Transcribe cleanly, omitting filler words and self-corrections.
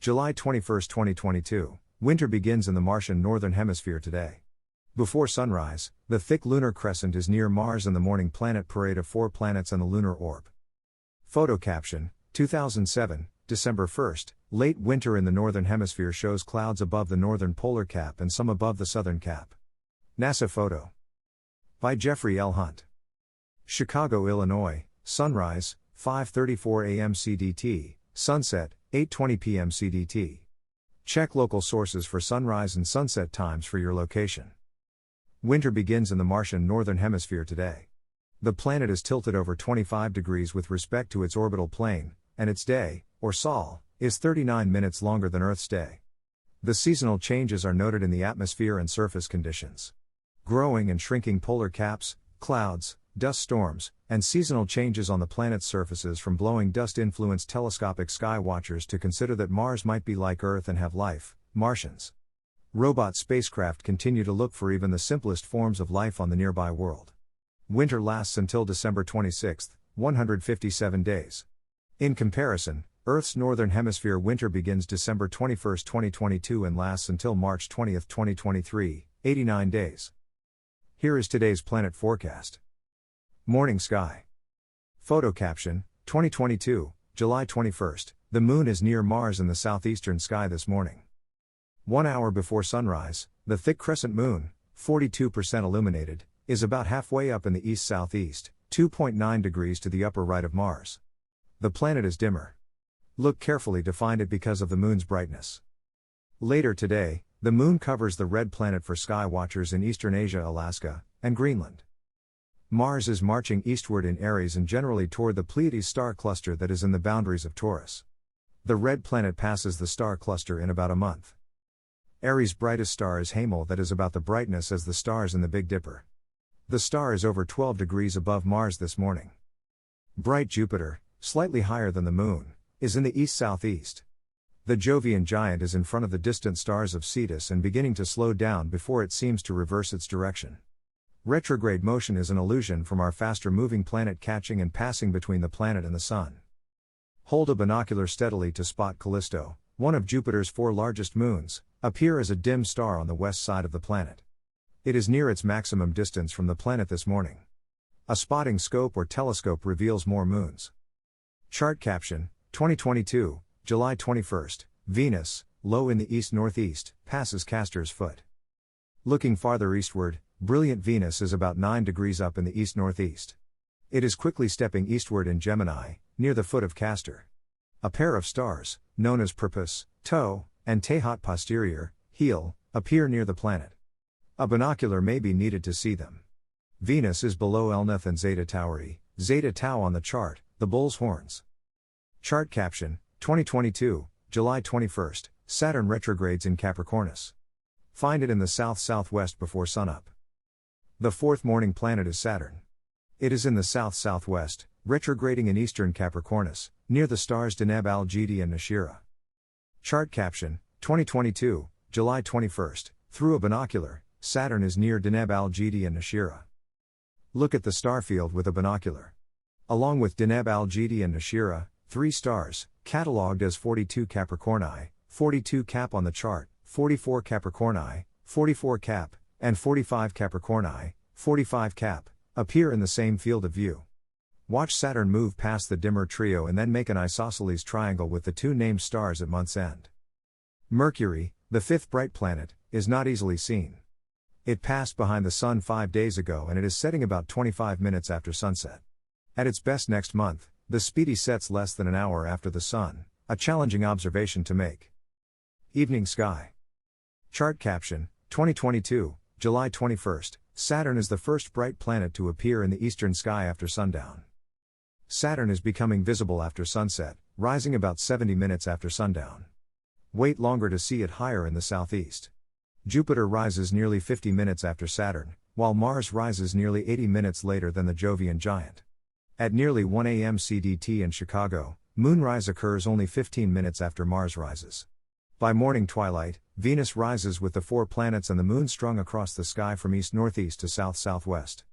July 21, 2022. Winter begins in the Martian northern hemisphere today. Before sunrise, the thick lunar crescent is near Mars and the morning planet parade of 4 planets and the lunar orb. Photo caption, 2007, December 1st, late winter in the northern hemisphere shows clouds above the northern polar cap and some above the southern cap. NASA photo. By Jeffrey L. Hunt. Chicago, Illinois, sunrise, 5:34 a.m. CDT, sunset, 8:20 p.m. CDT. Check local sources for sunrise and sunset times for your location. Winter begins in the Martian northern hemisphere today. The planet is tilted over 25 degrees with respect to its orbital plane, and its day, or sol, is 39 minutes longer than Earth's day. The seasonal changes are noted in the atmosphere and surface conditions. Growing and shrinking polar caps, clouds, dust storms, and seasonal changes on the planet's surfaces from blowing dust influence telescopic sky watchers to consider that Mars might be like Earth and have life, Martians. Robot spacecraft continue to look for even the simplest forms of life on the nearby world. Winter lasts until December 26, 157 days. In comparison, Earth's northern hemisphere winter begins December 21, 2022 and lasts until March 20, 2023, 89 days. Here is today's planet forecast. Morning sky. Photo caption, 2022, July 21st, the moon is near Mars in the southeastern sky this morning. 1 hour before sunrise, the thick crescent moon, 42% illuminated, is about halfway up in the east-southeast, 2.9 degrees to the upper right of Mars. The planet is dimmer. Look carefully to find it because of the moon's brightness. Later today, the moon covers the red planet for sky watchers in eastern Asia, Alaska, and Greenland. Mars is marching eastward in Aries and generally toward the Pleiades star cluster that is in the boundaries of Taurus. The red planet passes the star cluster in about a month. Aries' brightest star is Hamal, that is about the brightness as the stars in the Big Dipper. The star is over 12 degrees above Mars this morning. Bright Jupiter, slightly higher than the moon, is in the east-southeast. The Jovian giant is in front of the distant stars of Cetus and beginning to slow down before it seems to reverse its direction. Retrograde motion is an illusion from our faster-moving planet catching and passing between the planet and the Sun. Hold a binocular steadily to spot Callisto, one of Jupiter's 4 largest moons, appear as a dim star on the west side of the planet. It is near its maximum distance from the planet this morning. A spotting scope or telescope reveals more moons. Chart caption, 2022, July 21st, Venus, low in the east-northeast, passes Castor's Foot. Looking farther eastward, brilliant Venus is about 9 degrees up in the east-northeast. It is quickly stepping eastward in Gemini, near the foot of Castor. A pair of stars, known as Purpose, Toe, and Tehat posterior, heel, appear near the planet. A binocular may be needed to see them. Venus is below Elnath and Zeta Tauri, Zeta Tau on the chart, the bull's horns. Chart caption, 2022, July 21st, Saturn retrogrades in Capricornus. Find it in the south-southwest before sunup. The 4th morning planet is Saturn. It is in the south-southwest, retrograding in eastern Capricornus, near the stars Deneb Al-Jidi and Nashira. Chart caption, 2022, July 21st, through a binocular, Saturn is near Deneb Al-Jidi and Nashira. Look at the star field with a binocular. Along with Deneb Al-Jidi and Nashira, 3 stars, catalogued as 42 Capricorni, 42 Cap on the chart, 44 Capricorni, 44 Cap, and 45 Capricorni, 45 Cap, appear in the same field of view. Watch Saturn move past the dimmer trio and then make an isosceles triangle with the 2 named stars at month's end. Mercury, the 5th bright planet, is not easily seen. It passed behind the Sun 5 days ago and it is setting about 25 minutes after sunset. At its best next month, the speedy sets less than an hour after the Sun, a challenging observation to make. Evening sky. Chart caption, 2022, July 21st, Saturn is the first bright planet to appear in the eastern sky after sundown. Saturn is becoming visible after sunset, rising about 70 minutes after sundown. Wait longer to see it higher in the southeast. Jupiter rises nearly 50 minutes after Saturn, while Mars rises nearly 80 minutes later than the Jovian giant. At nearly 1 a.m. CDT in Chicago, moonrise occurs only 15 minutes after Mars rises. By morning twilight, Venus rises with the 4 planets and the moon strung across the sky from east-northeast to south-southwest.